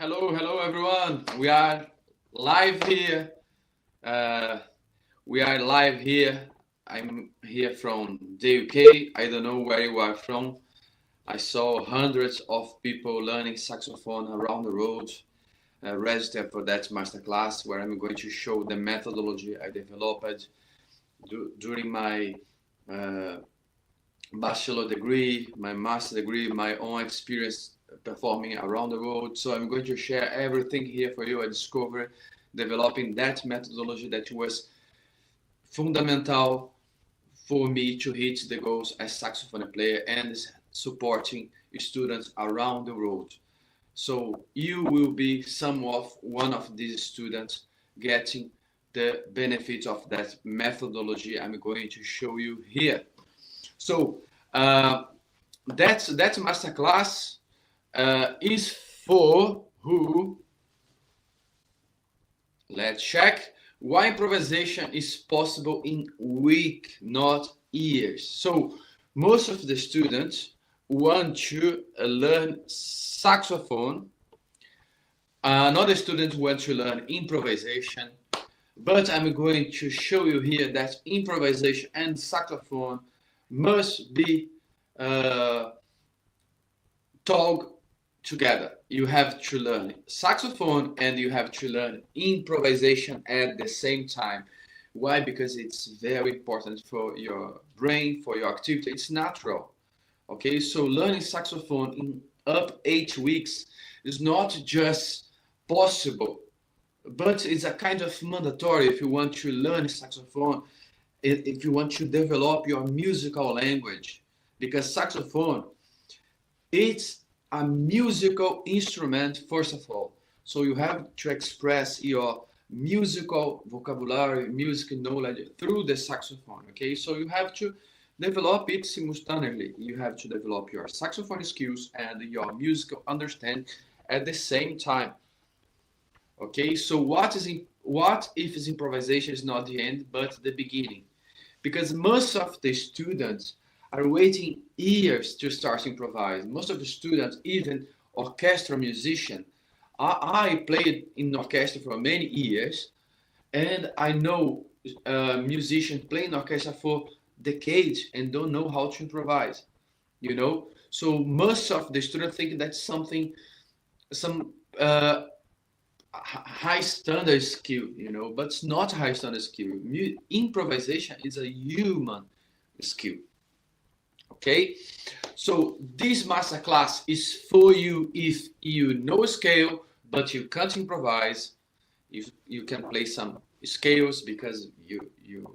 Hello everyone. We are live here. Uh, we are live here. I'm here from the UK. I don't know where you are from. I saw hundreds of people learning saxophone around the world. Register for that masterclass where I'm going to show the methodology I developed during my uh, bachelor degree, my master degree, my own experience performing around the world. So I'm going to share everything here for you. I discovered developing that methodology that was fundamental for me to hit the goals as saxophone player and supporting students around the world. So you will be one of these students getting the benefits of that methodology I'm going to show you here. So that masterclass is for who? Let's check. Why improvisation is possible in week, not years. So most of the students want to learn saxophone. Another student wants to learn improvisation. But I'm going to show you here that improvisation and saxophone must be taught together. You have to learn saxophone and you have to learn improvisation at the same time. Why? Because it's very important for your brain, for your activity. It's natural. Okay, so learning saxophone in up 8 weeks is not just possible, but it's a kind of mandatory if you want to learn saxophone, if you want to develop your musical language, because saxophone, it's a musical instrument first of all. So you have to express your musical vocabulary, music knowledge through the saxophone. Okay, so you have to develop it simultaneously. You have to develop your saxophone skills and your musical understanding at the same time. Okay, so what if improvisation is not the end but the beginning? Because most of the students are waiting years to start improvising. Most of the students, even orchestra musician, I played in orchestra for many years, and I know musicians playing orchestra for decades and don't know how to improvise. So most of the students think that's some high standard skill, but it's not high standard skill. Improvisation is a human skill. Okay, so this masterclass is for you if you know a scale but you can't improvise. If you can play some scales because you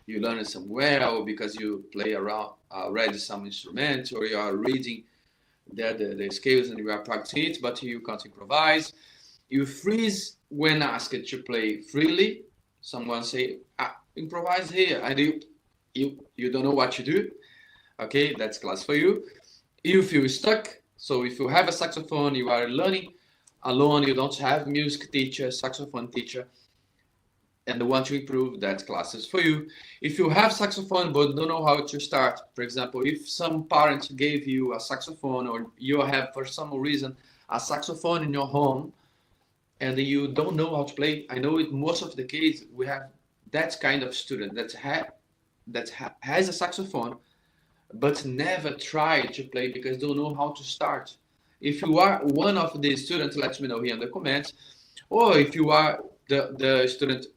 learn it somewhere, or because you play around already some instrument, or you are reading the scales and you are practicing it, but you can't improvise. You freeze when asked to play freely. Someone say, improvise here, and you don't know what to do. Okay, that's class for you. You feel stuck. So if you have a saxophone, you are learning alone, you don't have music teacher, saxophone teacher, and want to improve, that class is for you. If you have saxophone but don't know how to start, for example, if some parent gave you a saxophone, or you have for some reason a saxophone in your home and you don't know how to play, I know it most of the case we have that kind of student that has a saxophone but never tried to play because don't know how to start. If you are one of the students, let me know here in the comments. Or if you are the student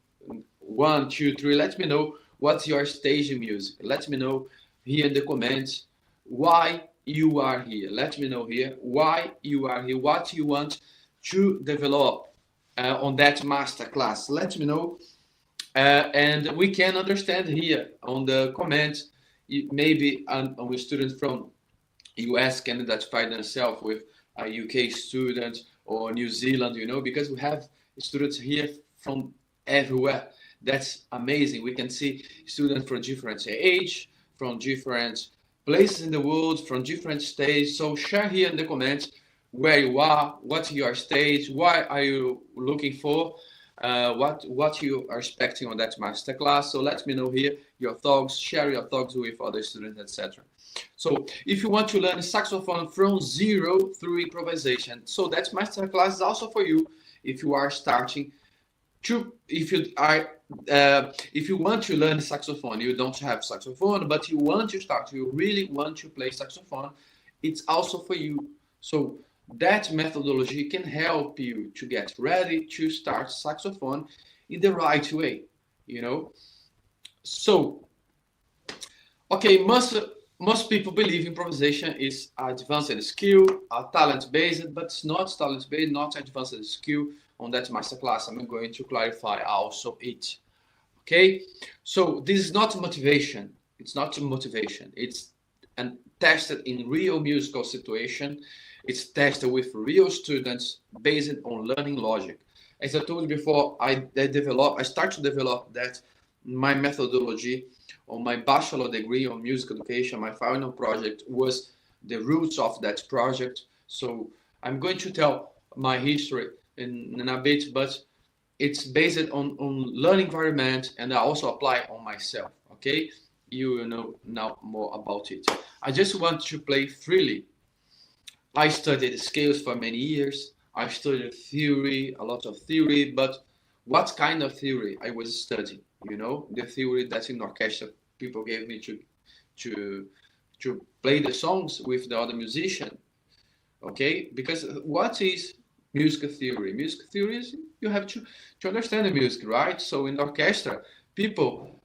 1, 2, 3, let me know what's your stage music. Let me know here in the comments why you are here. Let me know here why you are here, what you want to develop on that master class. Let me know, and we can understand here on the comments. Maybe a student from US can identify themselves with a UK student or New Zealand, because we have students here from everywhere. That's amazing. We can see students from different age, from different places in the world, from different states. So share here in the comments where you are, what's your stage, what are you looking for. what you are expecting on that masterclass. So let me know here your thoughts, share your thoughts with other students, etc. So if you want to learn saxophone from zero through improvisation, so that masterclass is also for you if you are starting to, if you want to learn saxophone, you don't have saxophone, but you want to start, you really want to play saxophone, it's also for you. So that methodology can help you to get ready to start saxophone in the right way, you know. So, okay, most people believe improvisation is advanced skill, talent based, but it's not talent based, not advanced skill. On that masterclass, I'm going to clarify also it. Okay, so this is not motivation. It's not motivation. It's tested in real musical situation. It's tested with real students based on learning logic. As I told you before, I start to develop that my methodology on my bachelor degree on music education. My final project was the roots of that project. So I'm going to tell my history in a bit, but it's based on learning environment, and I also apply on myself. Okay, you know now more about it. I just want to play freely. I studied scales for many years. I studied theory, a lot of theory, but what kind of theory I was studying? You know, the theory that in orchestra people gave me to to play the songs with the other musician. Okay, because what is music theory? Music theory is you have to understand the music, right? So in the orchestra, people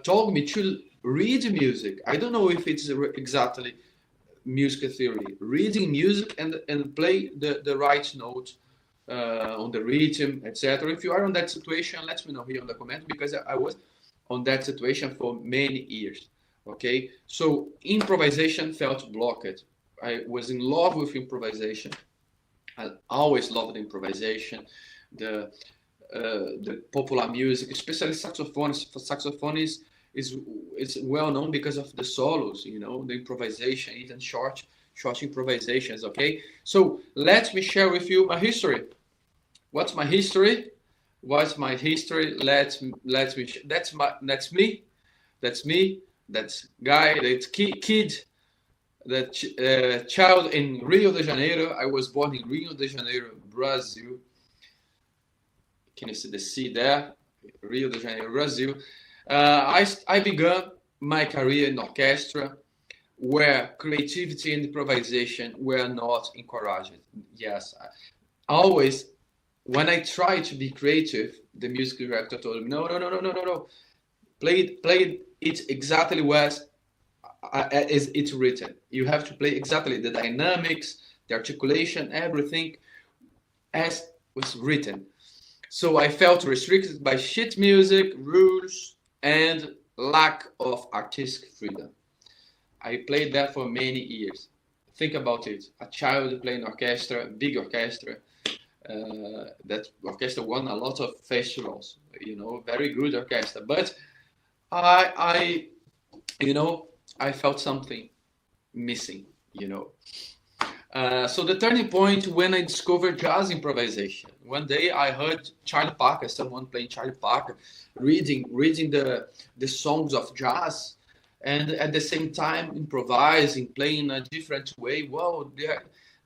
told me to read music. I don't know if it's exactly music theory, reading music and play the right note on the rhythm, etc. If you are on that situation, let me know here in the comment, because I was on that situation for many years. Okay, so improvisation felt blocked. I was in love with improvisation. I always loved improvisation, the popular music, especially saxophones. For saxophone is well known because of the solos, you know, the improvisation, even short improvisations. Okay, so let me share with you my history. What's my history? What's my history? Let me. That's me. That's me. That's guy. That kid. That child in Rio de Janeiro. I was born in Rio de Janeiro, Brazil. Can you see the C there? Rio de Janeiro, Brazil. I began my career in orchestra, where creativity and improvisation were not encouraged. Yes, always when I tried to be creative, the music director told me, no. Play it exactly as it's written. You have to play exactly the dynamics, the articulation, everything as was written. So I felt restricted by sheet music, rules, and lack of artistic freedom. I played that for many years. Think about it. A child playing orchestra, big orchestra. That orchestra won a lot of festivals, you know, very good orchestra. But I felt something missing, you know. So the turning point when I discovered jazz improvisation. One day I heard Charlie Parker, someone playing Charlie Parker, reading the songs of jazz, and at the same time improvising, playing in a different way. Wow,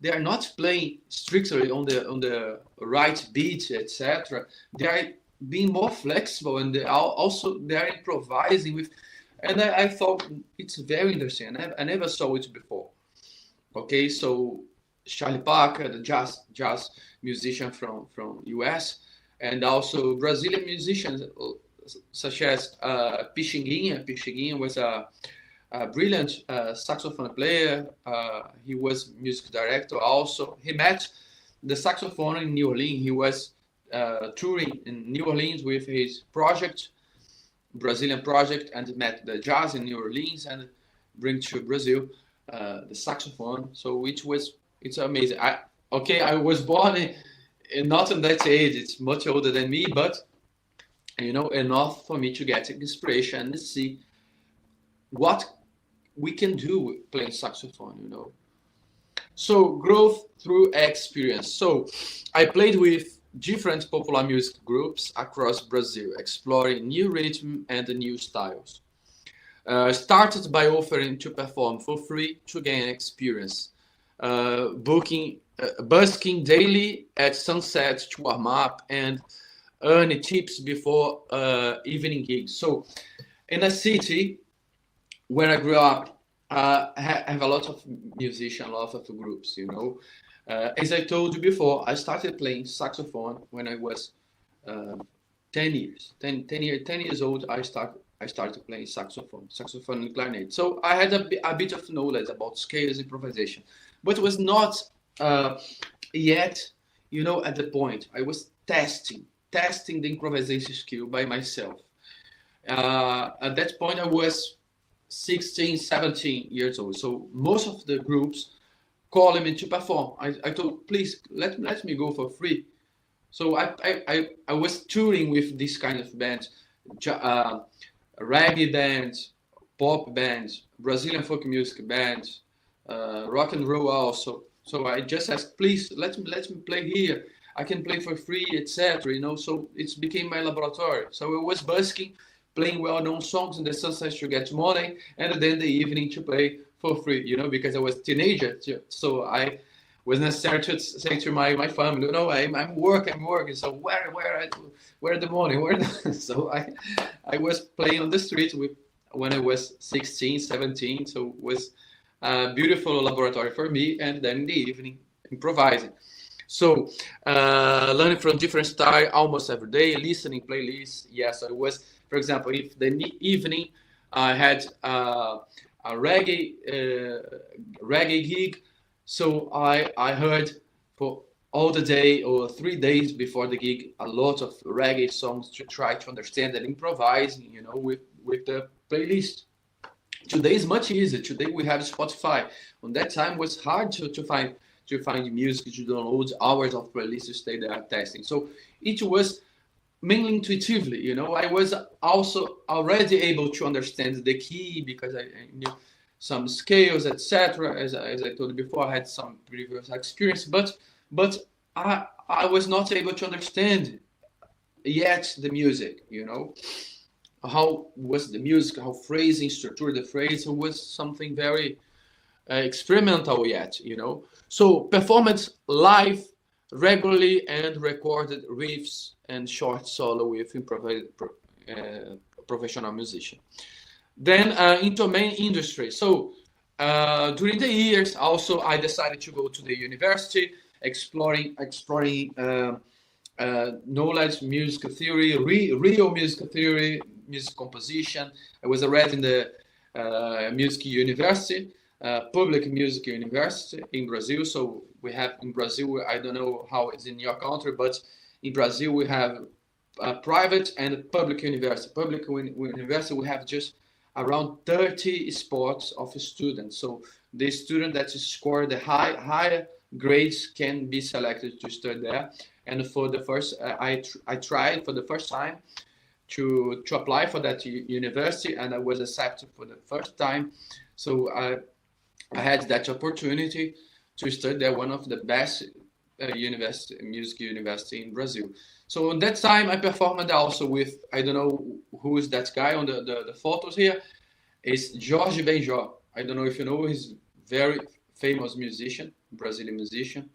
they are not playing strictly on the right beat, etc. They are being more flexible, and they are improvising with. And I thought it's very interesting. I never saw it before. Okay, so Charlie Parker, the jazz musician from US, and also Brazilian musicians such as Pixinguinha. Pixinguinha was a brilliant saxophone player. He was music director also. He met the saxophone in New Orleans. He was touring in New Orleans with his project, Brazilian project, and met the jazz in New Orleans and bring to Brazil the saxophone. So it's amazing. I was born not in that age. It's much older than me, but you know, enough for me to get inspiration and see what we can do playing saxophone, you know. So growth through experience. So I played with different popular music groups across Brazil, exploring new rhythm and new styles. Started by offering to perform for free to gain experience, busking daily at sunset to warm up and earn tips before evening gigs. So, in a city where I grew up, I have a lot of musicians, a lot of groups. As I told you before, I started playing saxophone when I was uh, 10 years. 10 years old, I started playing saxophone and clarinet. So I had a bit of knowledge about scales improvisation, but it was not uh, yet, at the point. I was testing the improvisation skill by myself. At that point, I was 16, 17 years old. So most of the groups calling me to perform. I told, please let me go for free. So I was touring with this kind of bands, reggae bands, pop bands, Brazilian folk music bands, rock and roll also. So I just asked, please let me play here. I can play for free, etc. So it became my laboratory. So I was busking, playing well-known songs in the sunset to get money, and then the evening to play for free. Because I was a teenager, so I was necessary to say to my family, I'm working. So where the money? So I was playing on the street when I was 16, 17. So it was a beautiful laboratory for me, and then in the evening improvising. So learning from different style almost every day, listening playlists. Yes, I was, for example, if the evening I had a reggae gig, so I heard for all the day or 3 days before the gig a lot of reggae songs to try to understand and improvise, with the playlist. Today is much easier. Today we have Spotify. On that time it was hard to find music, to download hours of playlists to stay there testing. So it was mainly intuitively. I was also already able to understand the key because I knew some scales, etc. As I told you before, I had some previous experience, but I was not able to understand yet the music. How was the music, how phrasing, structure the phrase was something very experimental yet. So performance live regularly and recorded riffs and short solo with professional musician. Then into main industry. So during the years, also I decided to go to the university, exploring knowledge, music theory, real music theory, music composition. I was already in the music university, public music university in Brazil. So we have in Brazil, I don't know how it's in your country, but in Brazil we have private and public university. Public university, we have just around 30 spots of students. So the student that score the higher grades can be selected to study there. And for the first, I tried for the first time to apply for that university, and I was accepted for the first time. So I had that opportunity to study at one of the best music university in Brazil. So on that time, I performed also with, I don't know who is that guy on the photos here. It's Jorge Benjor. I don't know if you know, he's very famous musician, Brazilian musician.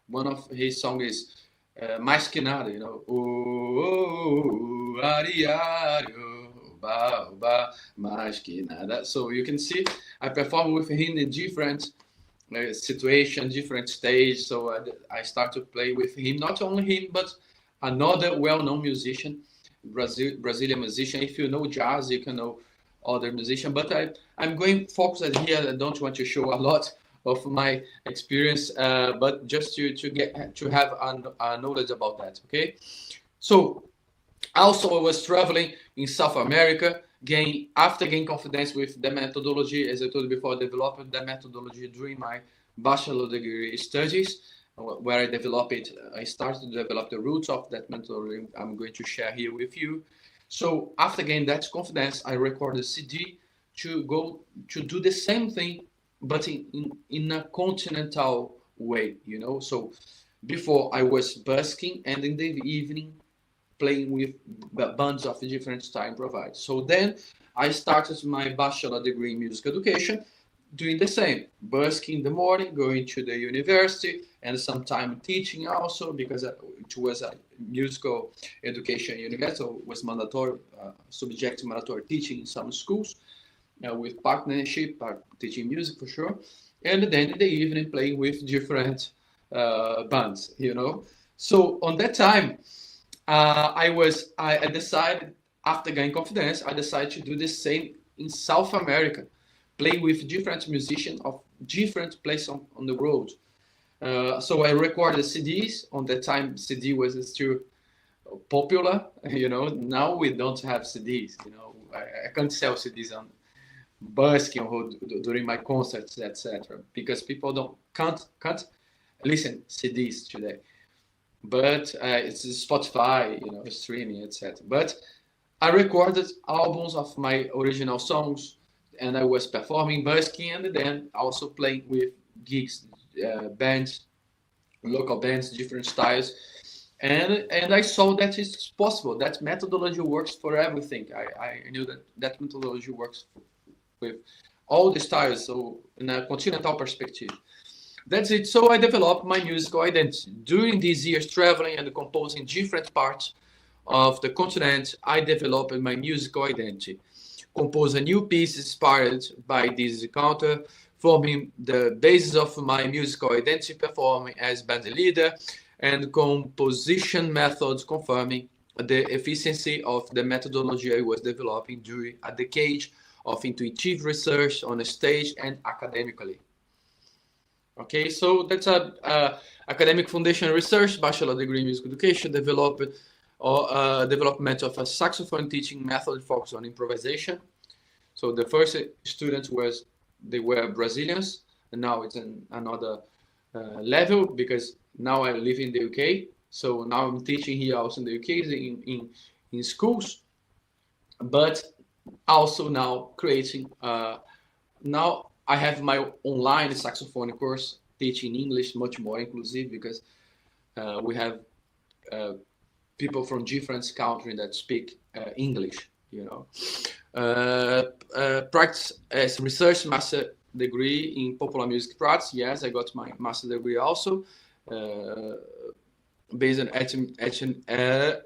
One of his songs is Mais Que Nada, ariário, ba, ba, mais que nada. So you can see I perform with him in different situations, different stage. So I start to play with him, not only him, but another well-known musician, Brazilian musician. If you know jazz, you can know other musician. But I'm going focused here. I don't want to show a lot of my experience, but just to have a knowledge about that. Okay, so also I was traveling in South America, gain confidence with the methodology. As I told you before, I developed the methodology during my bachelor degree studies, where I started to develop the roots of that methodology. I'm going to share here with you. So after gaining that confidence, I recorded a CD to go to do the same thing, but in a continental way. So Before I was busking, and in the evening playing with bands of different style improvise. So then I started my bachelor degree in music education, doing the same, busking in the morning, going to the university, and sometime teaching also, because it was a musical education university, so it was mandatory, subject to mandatory teaching in some schools, with partnership, teaching music for sure, and then in the evening playing with different bands, you know. So on that time, I decided, after gaining confidence, I decided to do the same in South America, play with different musicians of different places on the world. So I recorded CDs. On that time, CD was still popular. You know, now we don't have CDs. You know, I can't sell CDs on busking or during my concerts, etc. Because people can't listen CDs today. But it's Spotify, you know, streaming, etc. But I recorded albums of my original songs, and I was performing, busking, and then also playing with gigs, bands, local bands, different styles, and I saw that it's possible. That methodology works for everything. I knew that methodology works with all the styles. So in a continental perspective. That's it. So I developed my musical identity. During these years traveling and composing different parts of the continent, I developed my musical identity. Compose a new piece inspired by this encounter, forming the basis of my musical identity, performing as band leader, and composition methods confirming the efficiency of the methodology I was developing during a decade of intuitive research on the stage and academically. Okay, so that's a academic foundation research, bachelor degree in music education, development of a saxophone teaching method focused on improvisation. So the first students they were Brazilians, and now it's another level, because now I live in the UK. So now I'm teaching here also in the UK in schools, but also now creating now I have my online saxophone course teaching English, much more inclusive, because we have people from different countries that speak English, you know. Practice as research master degree in popular music practice. Yes, I got my master degree also, based on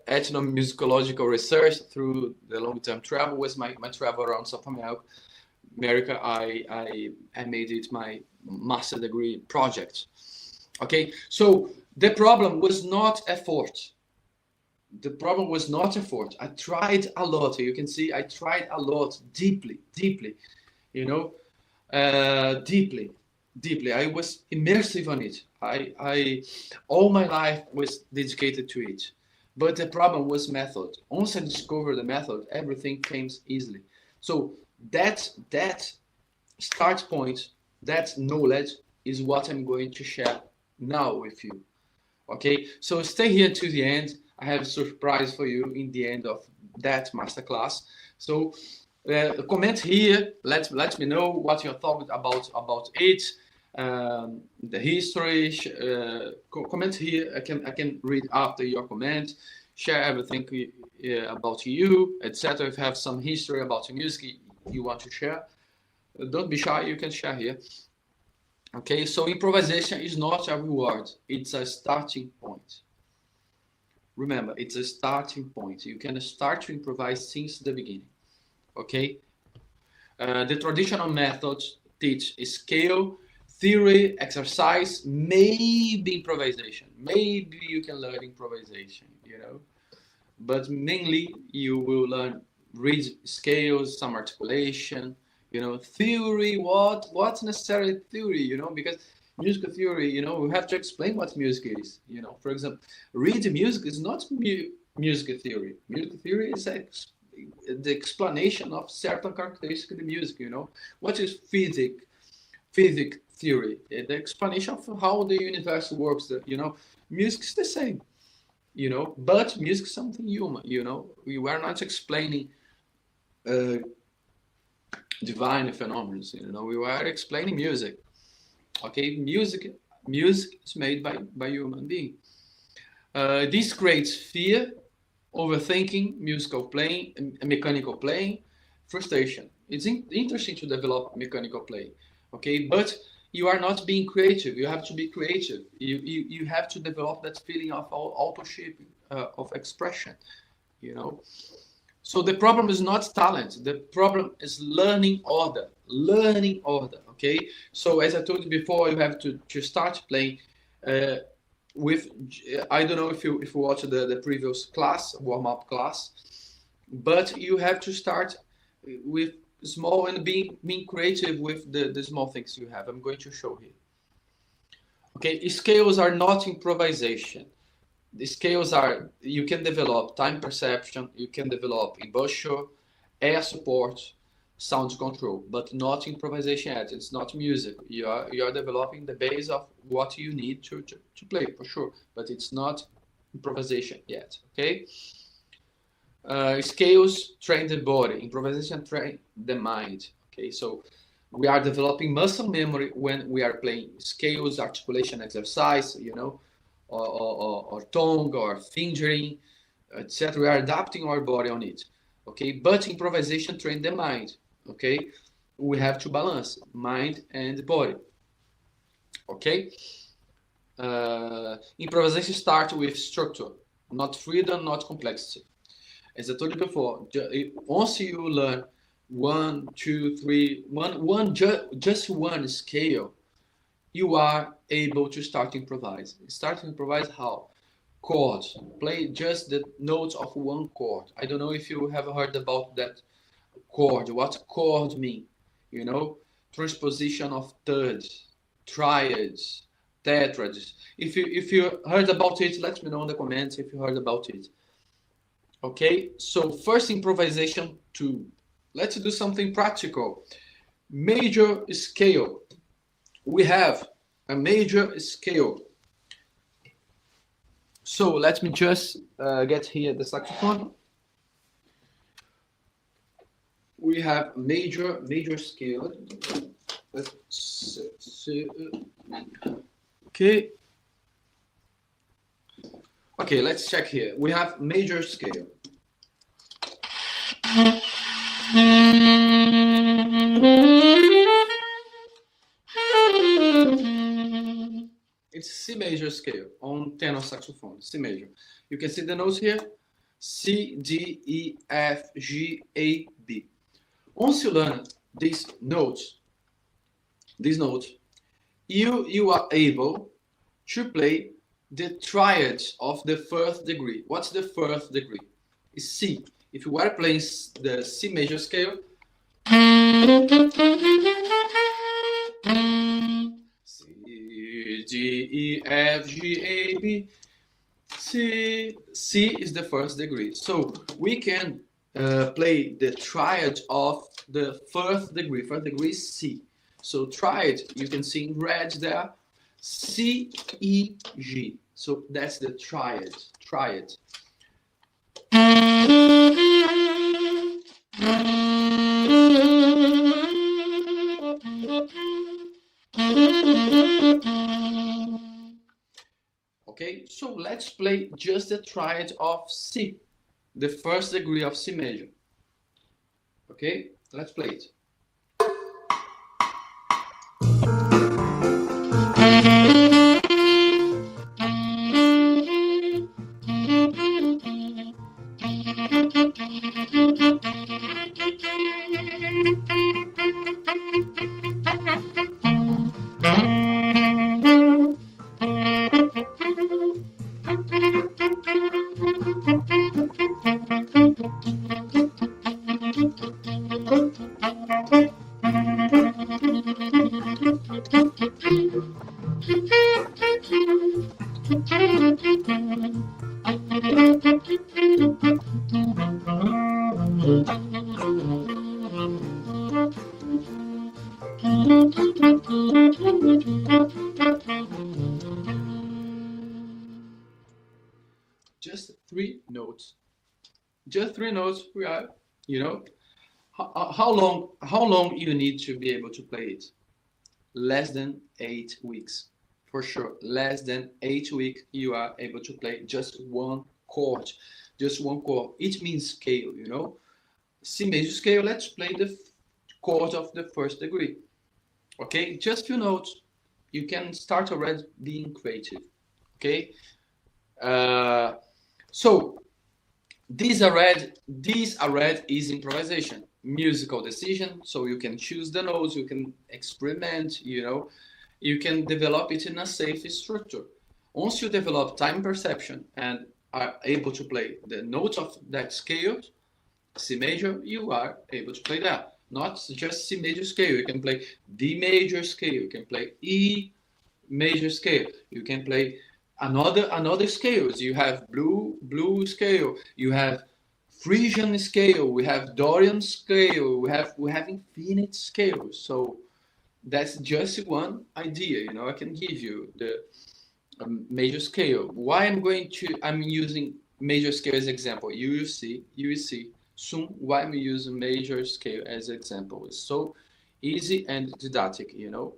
ethnomusicological research through the long-term travel. Was my travel around South America. I made it my master degree project. Okay, so the problem was not effort. The problem was not effort. I tried a lot. You can see I tried a lot, deeply, you know, deeply. I was immersive on it. I all my life was dedicated to it. But the problem was method. Once I discovered the method, everything came easily. So that start point, that knowledge is what I'm going to share now with you. Okay, so stay here to the end. I have a surprise for you in the end of that masterclass. So comment here. Let me know what you thought about it, the history. Comment here. I can read after your comment. Share everything about you, etc. If you have some history about your music you want to share, don't be shy. You can share here. Okay, so improvisation is not a reward. It's a starting point. Remember, it's a starting point. You can start to improvise since the beginning. Okay? The traditional methods teach scale, theory, exercise, maybe improvisation. Maybe you can learn improvisation, you know. But mainly you will learn read scales, some articulation, you know, theory, what's necessary theory, you know, because musical theory, you know, we have to explain what music is, you know. For example, read music is not musical theory. Musical theory is the explanation of certain characteristics of the music, you know. What is physics theory? The explanation of how the universe works, you know. Music is the same, you know, but music is something human, you know. We were not explaining divine phenomena, you know. We were explaining music. Okay, music Music is made by human being. This creates fear, overthinking, musical playing, mechanical playing, frustration. It's interesting to develop mechanical playing, okay? But you are not being creative. You have to be creative. You have to develop that feeling of authorship, of expression, you know? So the problem is not talent. The problem is learning order. Learning order, okay? So as I told you before, you have to start playing with, I don't know if you watched the previous class, warm-up class, but you have to start with small and being creative with the small things you have. I'm going to show here. Okay, scales are not improvisation. The scales are, you can develop time perception, you can develop embouchure, air support, sound control, but not improvisation yet. It's not music. You are developing the base of what you need to play, for sure, but it's not improvisation yet, okay? Scales train the body, improvisation train the mind, okay? So we are developing muscle memory when we are playing scales, articulation exercise, you know, or tongue or fingering, etc. We are adapting our body on it, okay? But improvisation train the mind, okay? We have to balance mind and body, okay? Improvisation starts with structure, not freedom, not complexity. As I told you before, once you learn just one scale, you are able to start to improvise. Start to improvise how? Chords. Play just the notes of one chord. I don't know if you have heard about that chord. What chord mean? You know, transposition of thirds, triads, tetrads. If you heard about it, let me know in the comments if you heard about it. Okay, so first improvisation 2. Let's do something practical. Major scale. We have a major scale. So let me just get here the saxophone. We have major scale. Let's see. Okay. Okay, let's check here. We have major scale. It's C major scale on tenor saxophone, C major. You can see the notes here, C, D, E, F, G, A, B. Once you learn these notes, you are able to play the triads of the first degree. What's the first degree? It's C. If you are playing the C major scale, C, D, E, F, G, A, B, C is the first degree. So we can play the triad of the first degree. First degree is C. So triad, you can see in red there, C, E, G. So that's the triad. Okay, so let's play just the triad of C, the first degree of C major. Okay, let's play it. Just three notes. Just three notes. We are, you know, how long you need to be able to play it? Less than 8 weeks. for sure, less than 8 weeks, you are able to play just one chord. Just one chord. It means scale, you know. C major scale, let's play the chord of the first degree. Okay, just few notes. You can start already being creative. Okay, so these are red is improvisation, musical decision. So you can choose the notes, you can experiment, you know, you can develop it in a safe structure. Once you develop time perception and are able to play the notes of that scale, C major, you are able to play that. Not just C major scale. You can play D major scale. You can play E major scale. You can play another scales. You have blue scale. You have Frisian scale. We have Dorian scale. We have infinite scales. So that's just one idea. You know, I can give you the major scale. Why I'm using major scale as example. You will see soon why I'm using major scale as example. It's so easy and didactic, you know.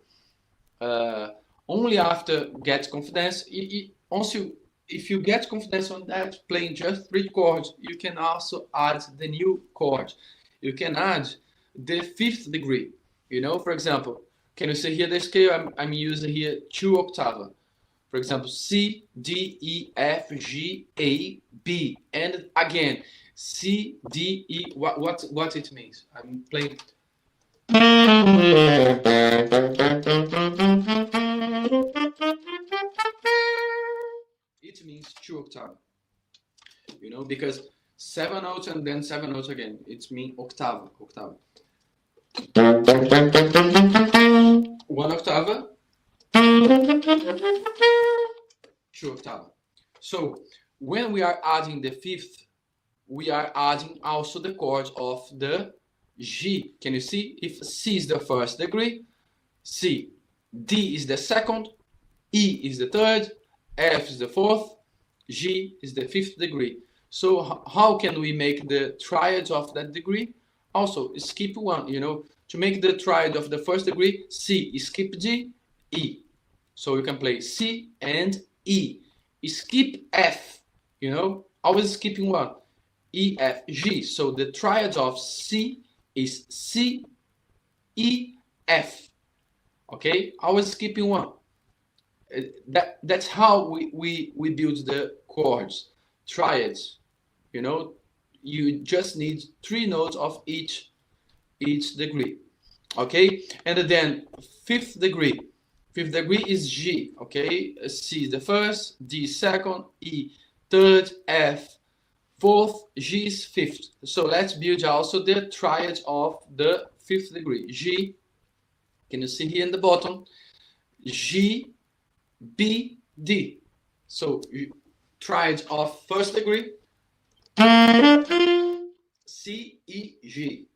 Only after get confidence, if you get confidence on that, playing just 3 chords, you can also add the new chord. You can add the 5th degree, you know. For example, can you see here the scale? I'm using here 2 octave. For example, C, D, E, F, G, A, B, and again C, D, E. What it means? I'm playing. It means 2 octave. You know, because 7 notes and then 7 notes again. It means octave. 1 octave. 2 octave. So when we are adding the 5th, we are adding also the chords of the G. Can you see? If C is the 1st degree, C, D is the 2nd, E is the 3rd, F is the 4th, G is the 5th degree. So how can we make the triad of that degree? Also skip 1, you know, to make the triad of the 1st degree, C, skip D, E. So you can play C and E. Skip F, you know, always skipping 1. E, F, G. So the triad of C is C, E, F. Okay, always skipping 1. That's how we build the chords, triads. You know, you just need 3 notes of each degree. Okay, and then 5th degree. 5th degree is G. Okay, C is the 1st, D 2nd, E 3rd, F 4th, G is 5th. So let's build also the triad of the 5th degree. G, can you see here in the bottom? G, B, D. So triad of 1st degree. C, E, G.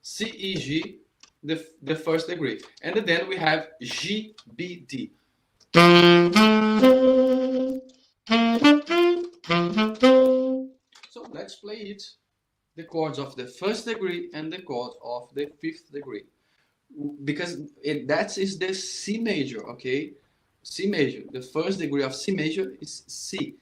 C, E, G, the 1st degree. And then we have G, B, D. So let's play it. The chords of the 1st degree and the chords of the 5th degree. Because that is the C major, okay? C major. The 1st degree of C major is C.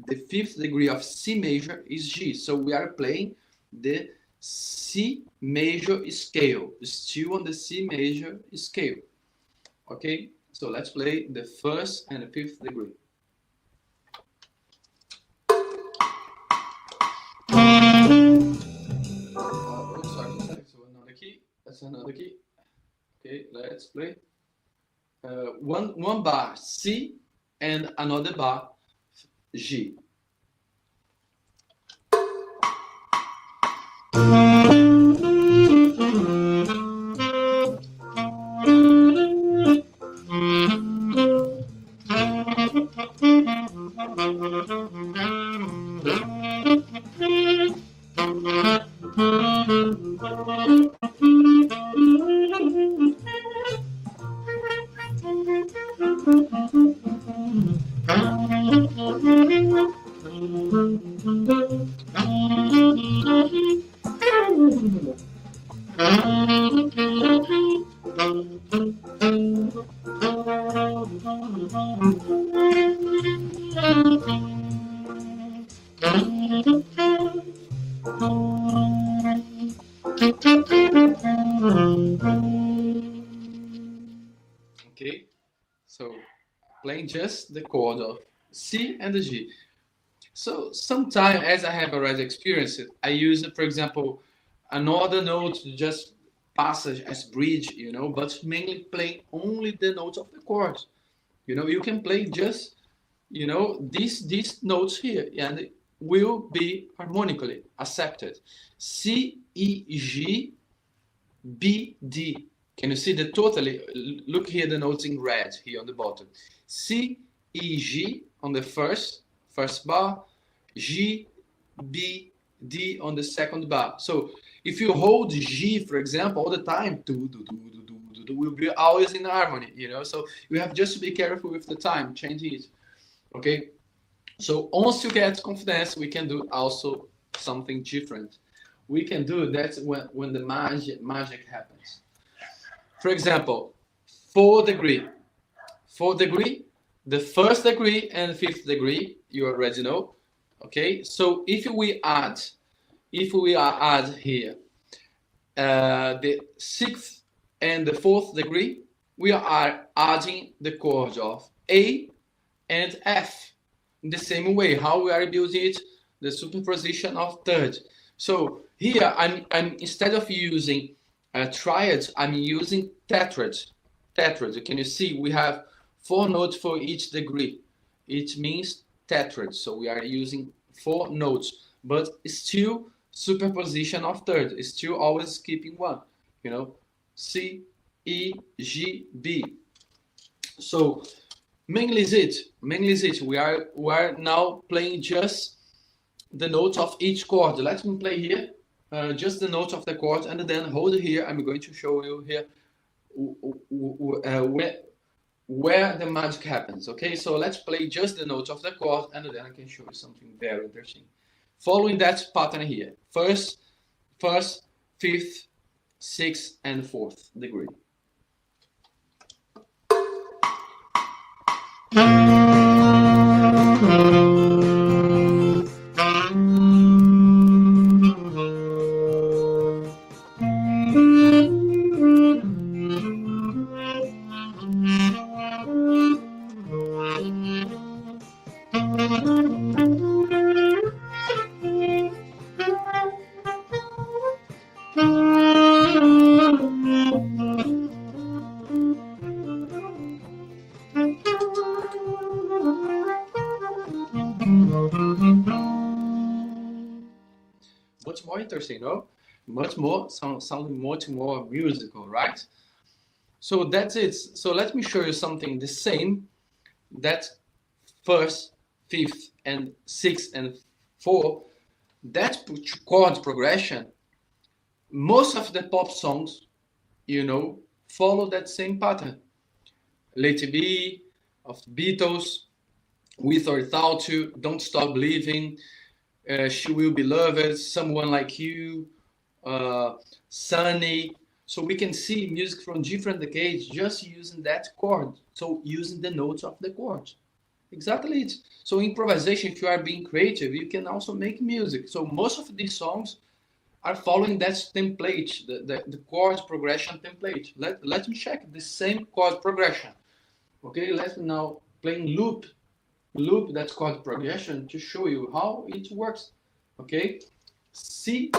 The 5th degree of C major is G. So we are playing the C major scale, still on the C major scale. Okay, so let's play the 1st and the 5th degree. Sorry, so another key. That's another key. Okay, let's play. One bar C and another bar G. Okay, so playing just the chord of C and the G. So sometimes, as I have already experienced it, I use, for example, another note to just passage as bridge, but mainly playing only the notes of the chord. You can play just, these notes here, and it will be harmonically accepted. C, E, G, B, D. Can you see the totally? Look here, the notes in red here on the bottom. C, E, G on the first bar, G, B, D on the second bar. So if you hold G, for example, all the time, will be always in harmony, So you have just to be careful with the time, change it. Okay. So once you get confidence, we can do also something different. We can do that when the magic happens. For example, 4 degree. 4 degree, the first degree and fifth degree, you already know. Okay, so if we add here the sixth and the fourth degree, we are adding the chord of A and F. In the same way, how we are building it, the superposition of third. So here, I'm instead of using triads, I'm using tetrads. Tetrads. Can you see? We have 4 notes for each degree. It means tetrad. So we are using 4 notes, but still superposition of third. It's still always keeping one. C, E, G, B. So mainly is it. We are now playing just the notes of each chord. Let me play here just the notes of the chord, and then hold here. I'm going to show you here where the magic happens. Okay, so let's play just the notes of the chord, and then I can show you something very interesting. Following that pattern here: first, fifth, sixth, and fourth degree. Much more interesting, no? Much more sounding much more musical, right? So that's it. So let me show you something the same. That first, fifth, and sixth, and fourth, that chord progression, most of the pop songs, follow that same pattern. Let It Be, of the Beatles, With or Without You, Don't Stop Believing, She Will Be Loved, Someone Like You, Sunny. So we can see music from different decades just using that chord. So using the notes of the chord. Exactly it. So improvisation, if you are being creative, you can also make music. So most of these songs are following that template, the chord progression template. Let me check the same chord progression. Okay, let's now playing loop that chord progression to show you how it works. Okay, C.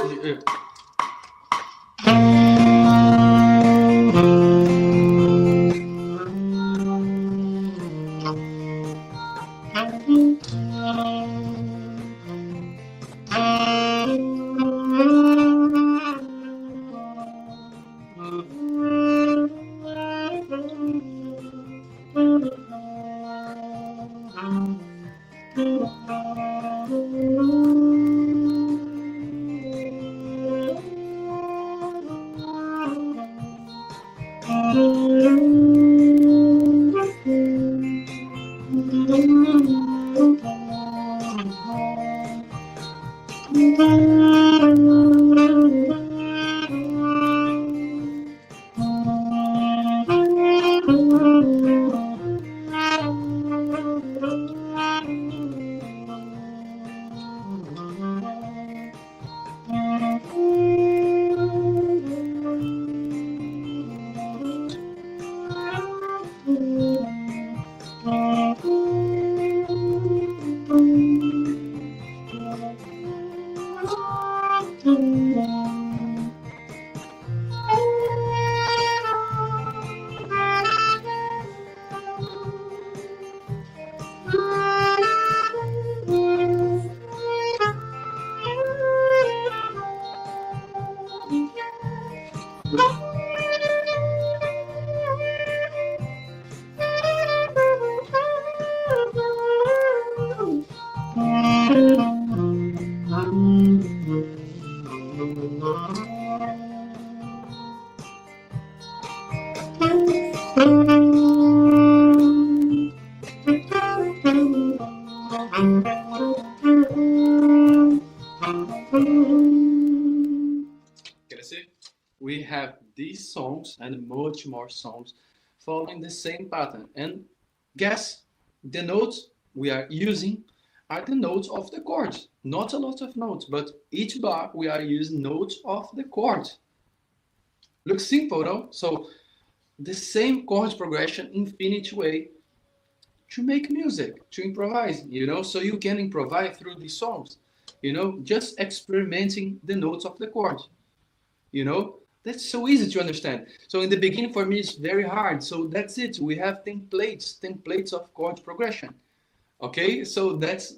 Can you see? We have these songs and much more songs following the same pattern. And guess the notes we are using are the notes of the chords. Not a lot of notes, but each bar we are using notes of the chords. Looks simple, no? So the same chord progression, infinite way to make music, to improvise, so you can improvise through these songs, just experimenting the notes of the chord, that's so easy to understand. So in the beginning for me it's very hard. So that's it. We have templates of chord progression. Okay, so that's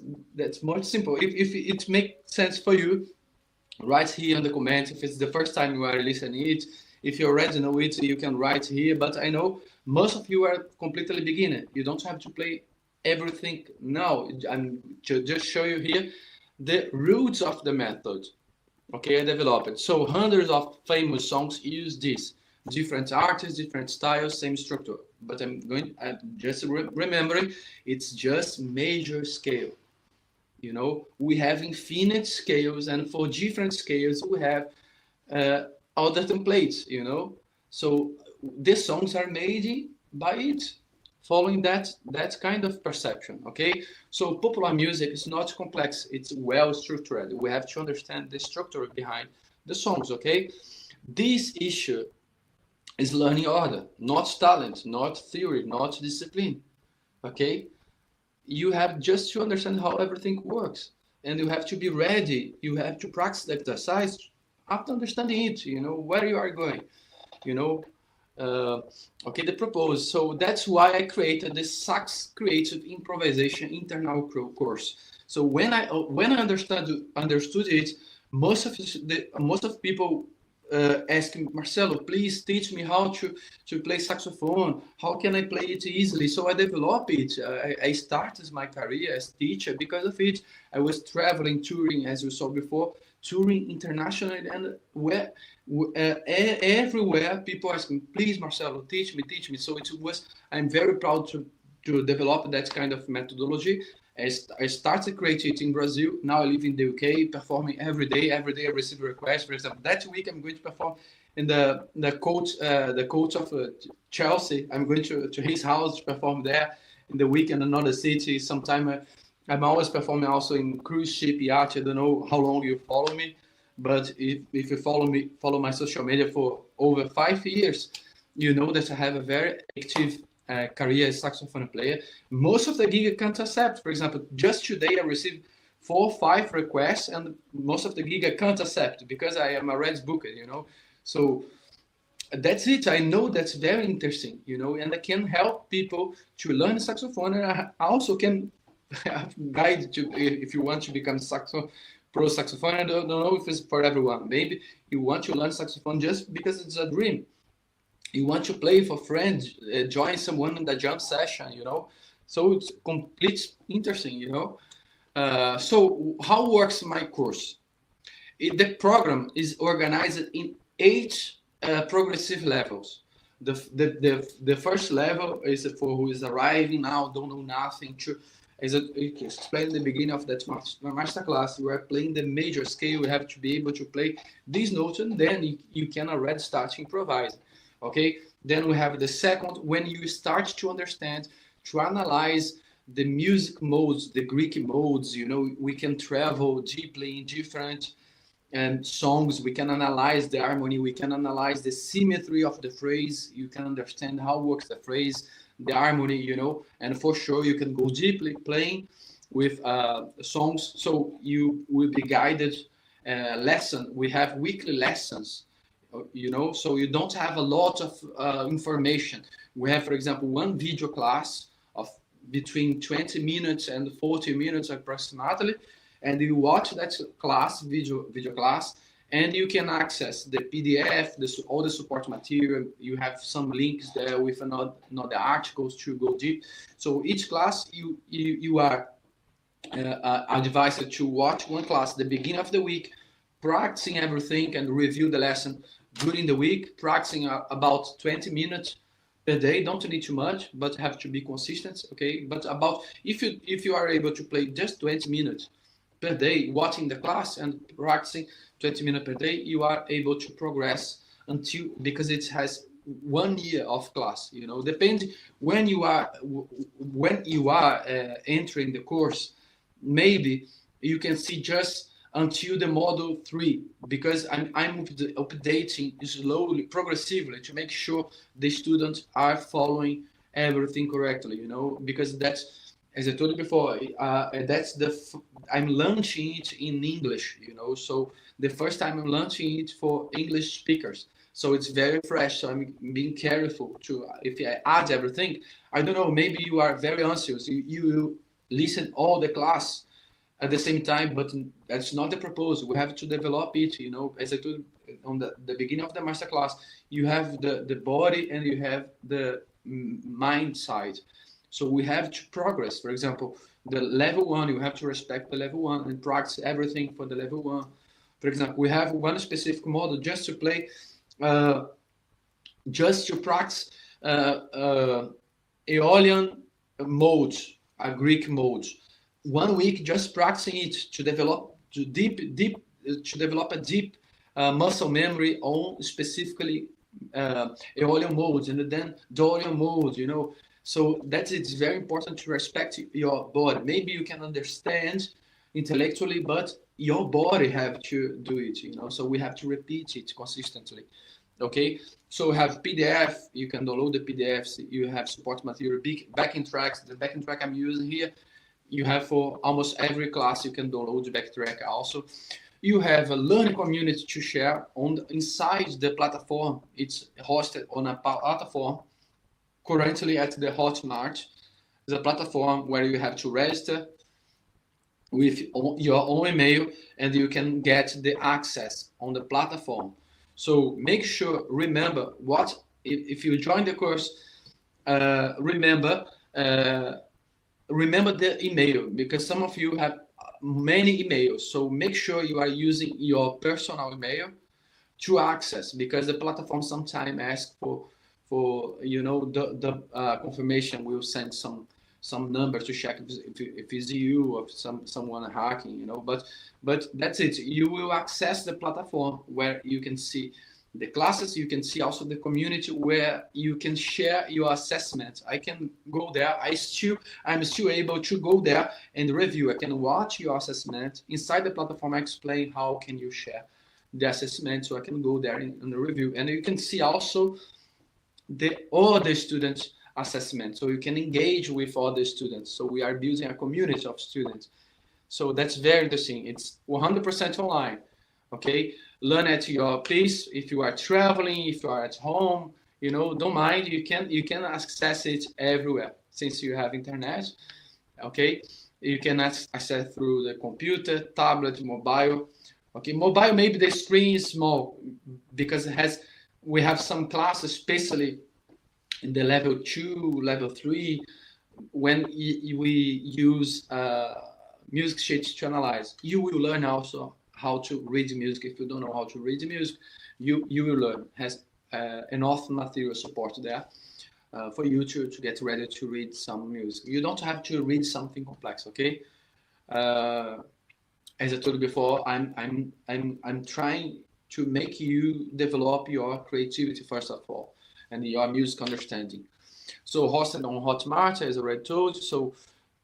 much simple. If it makes sense for you, write here in the comments. If it's the first time you are listening it, if you already know it, you can write here. But I know most of you are completely beginner. You don't have to play everything now. I'm just show you here the roots of the method. Okay, I developed. So hundreds of famous songs use this. Different artists, different styles, same structure. But I'm just remembering, it's just major scale. We have infinite scales, and for different scales, we have other templates, So these songs are made by it, following that kind of perception, okay? So popular music is not complex, it's well structured. We have to understand the structure behind the songs, okay? This issue is learning order, not talent, not theory, not discipline, okay? You have just to understand how everything works, and you have to be ready. You have to practice the exercise after understanding it, where you are going, okay, the propose. So that's why I created this Sax Creative Improvisation internal course. So when I understood it, most of people asking Marcelo, please teach me how to play saxophone. How can I play it easily? So I developed it. I started my career as teacher because of it. I was traveling, touring, as you saw before, touring internationally, and everywhere people asking, please Marcelo, teach me. So I'm very proud to develop that kind of methodology. I started creating it in Brazil. Now I live in the UK, performing every day. Every day I receive requests. For example, that week I'm going to perform in the coach of Chelsea. I'm going to his house to perform there in the week in another city. Sometime I'm always performing also in cruise ship, yacht. I don't know how long you follow me, but if you follow my social media for over 5 years, you know that I have a very active career as saxophone player. Most of the gig I can't accept. For example, just today I received 4 or 5 requests, and most of the gig I can't accept because I am already booked, So that's it. I know that's very interesting, and I can help people to learn saxophone, and I also can guide you if you want to become pro saxophone. I don't know if it's for everyone. Maybe you want to learn saxophone just because it's a dream. You want to play for friends, join someone in the jam session, So it's complete interesting, So how works my course? The program is organized in 8 progressive levels. The first level is for who is arriving now, don't know nothing. As I explained at the beginning of that masterclass, we are playing the major scale. We have to be able to play these notes, and then you can already start improvising. Okay, Then we have the second, when you start to understand, to analyze the music modes, the Greek modes, you know, we can travel deeply in different songs. We can analyze the harmony, we can analyze the symmetry of the phrase, you can understand how works the phrase, the harmony, you know, and for sure you can go deeply playing with songs. So you will be guided lesson. We have weekly lessons, you know, so you don't have a lot of information. We have, for example, one video class of between 20 minutes and 40 minutes approximately, and you watch that class, video class, and you can access the PDF, all the support material. You have some links there with another articles to go deep. So each class you are advised to watch one class at the beginning of the week, practicing everything and review the lesson during the week, practicing about 20 minutes per day. Don't need too much, but have to be consistent, okay? But about if you are able to play just 20 minutes per day, watching the class and practicing 20 minutes per day, you are able to progress until, because it has 1 year of class, you know, depending when you are entering the course, maybe you can see just until the module 3, because I'm updating slowly, progressively, to make sure the students are following everything correctly, you know, because that's, as I told you before, I'm launching it in English, you know, so the first time I'm launching it for English speakers, so it's very fresh. So I'm being careful to, if I add everything, I don't know, maybe you are very anxious, you listen all the class at the same time, but that's not the proposal. We have to develop it, you know, as I told on the beginning of the masterclass, you have the body and you have the mind side. So we have to progress. For example, the level 1, you have to respect the level 1 and practice everything for the level 1. For example, we have one specific model just to play, just to practice Aeolian modes, Greek modes. 1 week just practicing it to develop to develop a deep muscle memory on specifically Aeolian modes, and then Dorian modes, you know. So that it's very important to respect your body. Maybe you can understand intellectually, but your body have to do it, you know. So we have to repeat it consistently. Okay, so we have PDF, you can download the PDFs, you have support material, backing tracks. The backing track I'm using here, you have for almost every class, you can download the backtrack also. You have a learning community to share inside the platform. It's hosted on a platform currently at the Hotmart. It's a platform where you have to register with your own email and you can get the access on the platform. So make sure, remember what, if you join the course, remember the email, because some of you have many emails. So make sure you are using your personal email to access, because the platform sometimes asks for you know, the confirmation will send some numbers to check if it's you or someone hacking, you know. But that's it. You will access the platform where you can see the classes. You can see also the community where you can share your assessment. I can go there. I'm still able to go there and review. I can watch your assessment inside the platform. I explain how can you share the assessment, so I can go there and review. And you can see also the other students' assessment, so you can engage with other students. So we are building a community of students. So that's very interesting. It's 100% online. Okay, learn at your pace. If you are traveling, if you are at home, you know, don't mind. You can access it everywhere since you have internet. Okay, you can access through the computer, tablet, mobile. Okay, mobile, maybe the screen is small because we have some classes, especially in the level 2, level 3, when we use music sheets to analyze. You will learn also how to read music. If you don't know how to read music, you will learn. Has enough material support there for you to get ready to read some music. You don't have to read something complex, okay? As I told you before, I'm trying to make you develop your creativity first of all. and your music understanding. So hosted on Hotmart, as I already told you. So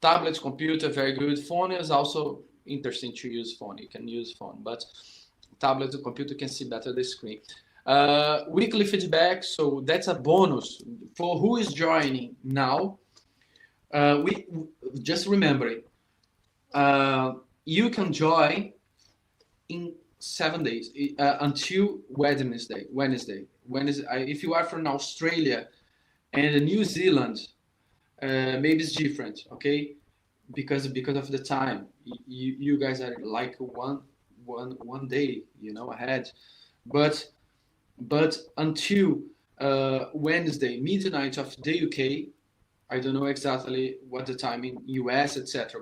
tablet, computer, very good. Phone is also interesting to use phone. You can use phone, but tablet or computer can see better the screen. Weekly feedback, so that's a bonus for who is joining now. We just remembering, you can join in 7 days until Wednesday. If you are from Australia and New Zealand, maybe it's different, okay? Because of the time, you guys are like one day, ahead, but until Wednesday midnight of the UK. I don't know exactly what the time in US, etc.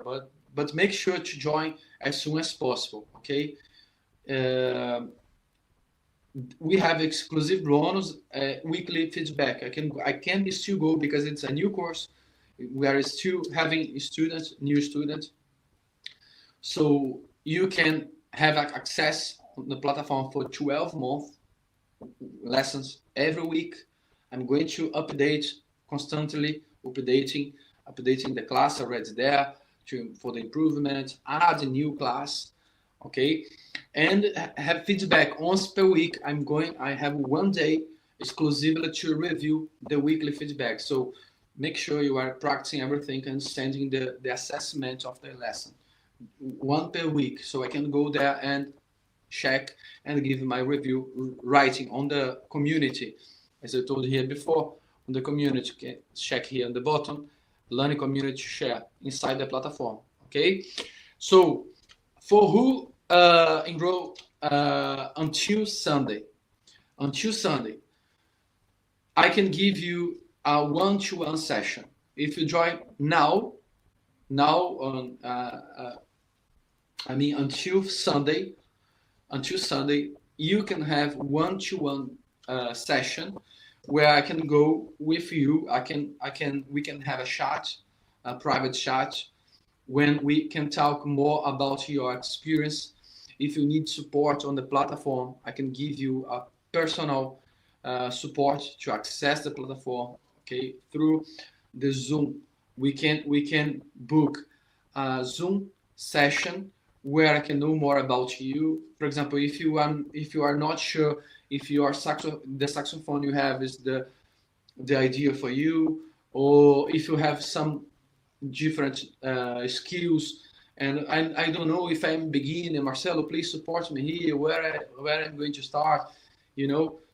But make sure to join as soon as possible. Okay. We have exclusive bonus, weekly feedback. I can still go because it's a new course. We are still having students, new students. So you can have access on the platform for 12 months lessons every week. I'm going to update constantly, updating the class already there for the improvement, add a new class, okay, and have feedback once per week. I have 1 day exclusively to review the weekly feedback. So make sure you are practicing everything and sending the assessment of the lesson 1 per week, so I can go there and check and give my review, writing on the community. As I told here before, on the community, check here on the bottom, learning community share inside the platform. Okay, so for who enroll until Sunday, I can give you a one-to-one session. If you join now on until Sunday, you can have one-to-one session where I can go with you. We can have a private chat, when we can talk more about your experience. If you need support on the platform, I can give you a personal support to access the platform. Okay, through the Zoom, we can book a Zoom session where I can know more about you. For example, if you are not sure if the saxophone you have is the idea for you, or if you have some different skills, and I don't know if I'm beginning. Marcelo, please support me here. Where I'm going to start,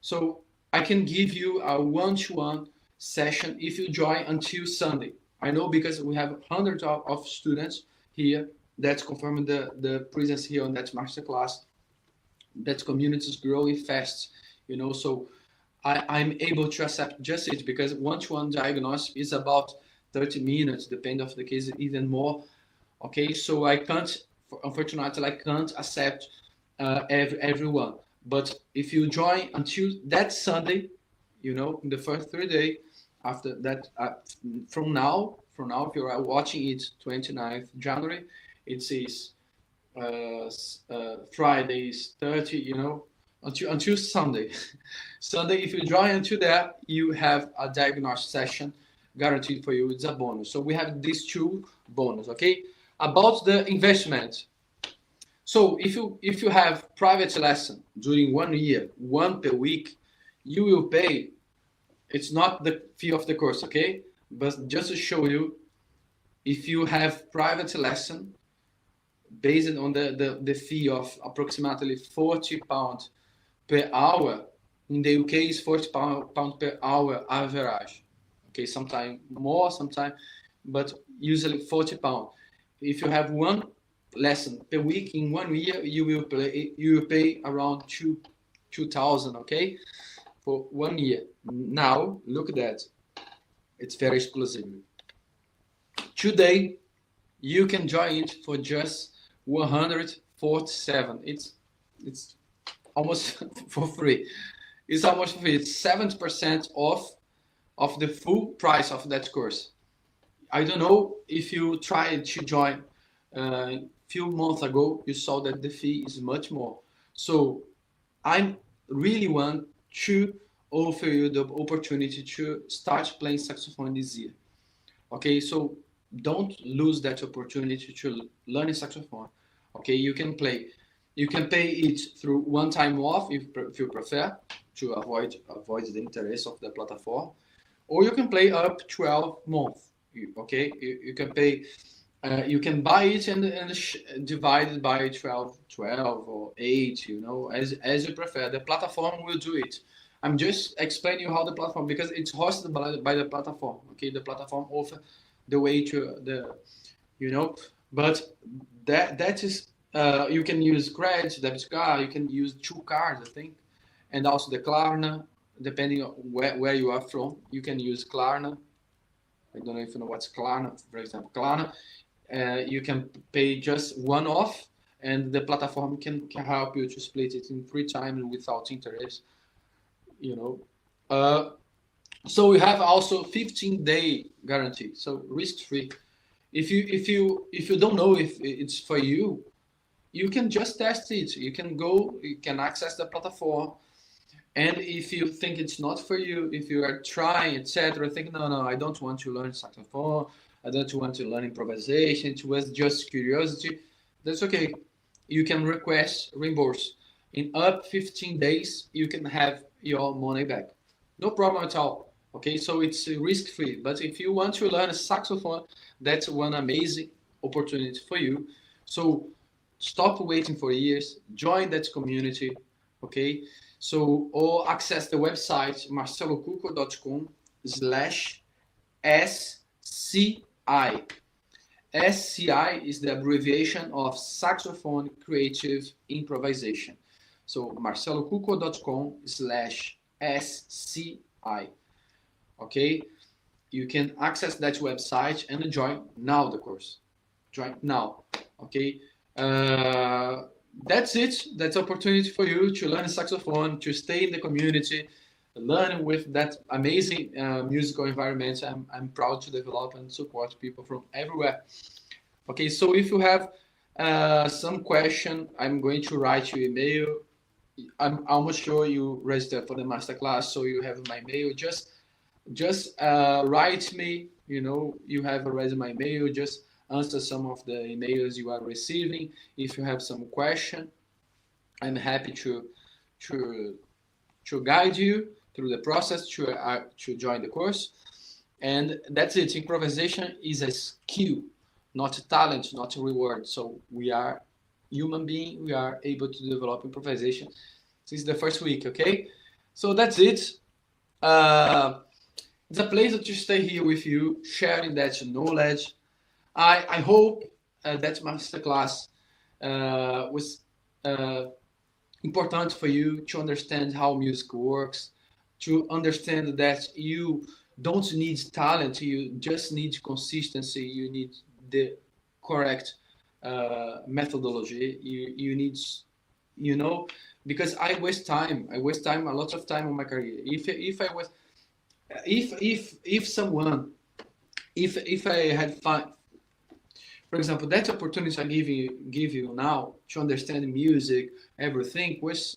So I can give you a one-to-one session if you join until Sunday. I know because we have hundreds of students here that's confirming the presence here on that masterclass. That community is growing fast, so I'm able to accept just it, because one-to-one diagnosis is about 30 minutes, depending on the case, even more. Okay, so unfortunately, I can't accept everyone. But if you join until that Sunday, in the first 3 days, after that, from now, if you are watching it 29th January, it says Fridays 30, until Sunday. Sunday, if you join until there, you have a diagnostic session guaranteed for you. It's a bonus. So we have these two bonus. Okay, about the investment. So if you have private lesson during 1 year, one per week, you will pay. It's not the fee of the course, okay? But just to show you, if you have private lesson based on the fee of approximately £40 per hour, in the UK is £40 per hour average. Okay, sometimes more, sometimes, but usually £40. If you have one lesson per week in 1 year, you will pay around 2,000. Okay, for 1 year. Now look at that, it's very exclusive. Today you can join it for just 147. It's almost for free. It's almost free. It's 70% off of the full price of that course. I don't know if you tried to join a few months ago, you saw that the fee is much more. So I really want to offer you the opportunity to start playing saxophone this year. Okay, so don't lose that opportunity to learn saxophone. Okay, you can pay it through one time off if you prefer to avoid the interest of the platform, or you can play up 12 months. Okay, you can pay. You can buy it and divide it by 12 or 8, as you prefer. The platform will do it. I'm just explaining you how the platform, because it's hosted by the platform. Okay, the platform offer the way to but that is, you can use credit, debit card, you can use 2 cards, I think, and also the Klarna, depending on where you are from. You can use Klarna. I don't know if you know what's Klarna. For example, Klarna, you can pay just one off, and the platform can help you to split it in 3 times without interest. So we have also 15-day guarantee, so risk-free. If you don't know if it's for you, you can just test it. You can access the platform, and if you think it's not for you, if you are trying, etc., think, no, I don't want to learn saxophone, I don't want to learn improvisation, it was just curiosity, that's okay. You can request reimburse. In up 15 days, you can have your money back. No problem at all. Okay, so it's risk-free. But if you want to learn a saxophone, that's one amazing opportunity for you. So stop waiting for years, join that community, okay? So, or access the website marcelocuco.com/SCI. SCI is the abbreviation of Saxophone Creative Improvisation. So marcelocuco.com/SCI. Okay, you can access that website and join now the course. Join now. Okay, that's it. That's opportunity for you to learn saxophone, to stay in the community, learn with that amazing musical environment. I'm proud to develop and support people from everywhere. Okay, so if you have some question, I'm going to write you email. I'm almost sure you registered for the masterclass, so you have my mail. Just write me. You have already my mail. Just answer some of the emails you are receiving. If you have some question, I'm happy to guide you through the process to join the course. And that's it. Improvisation is a skill, not a talent, not a reward. So we are human being. We are able to develop improvisation since the first week. Okay, so that's it. It's a pleasure to stay here with you, sharing that knowledge. I hope that masterclass was important for you to understand how music works, to understand that you don't need talent, you just need consistency, you need the correct methodology, you need, because I waste time, a lot of time on my career. If I had fun, for example, that opportunity I give you now to understand music, everything was,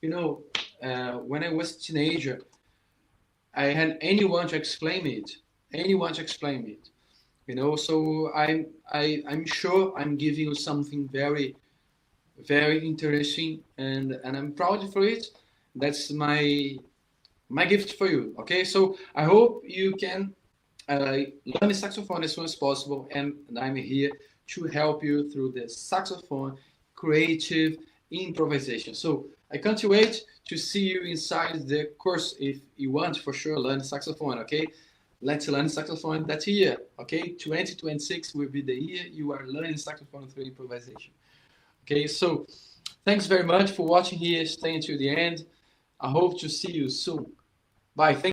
when I was a teenager, I had anyone to explain it. So I'm sure I'm giving you something very, very interesting, and I'm proud for it. That's my gift for you. Okay, so I hope you can learn saxophone as soon as possible, and I'm here to help you through the saxophone creative improvisation. So I can't wait to see you inside the course. If you want, for sure, learn saxophone. Okay, let's learn saxophone that year. Okay, 2026 will be the year you are learning saxophone through improvisation. Okay, so thanks very much for watching here, staying to the end. I hope to see you soon. Bye. Thank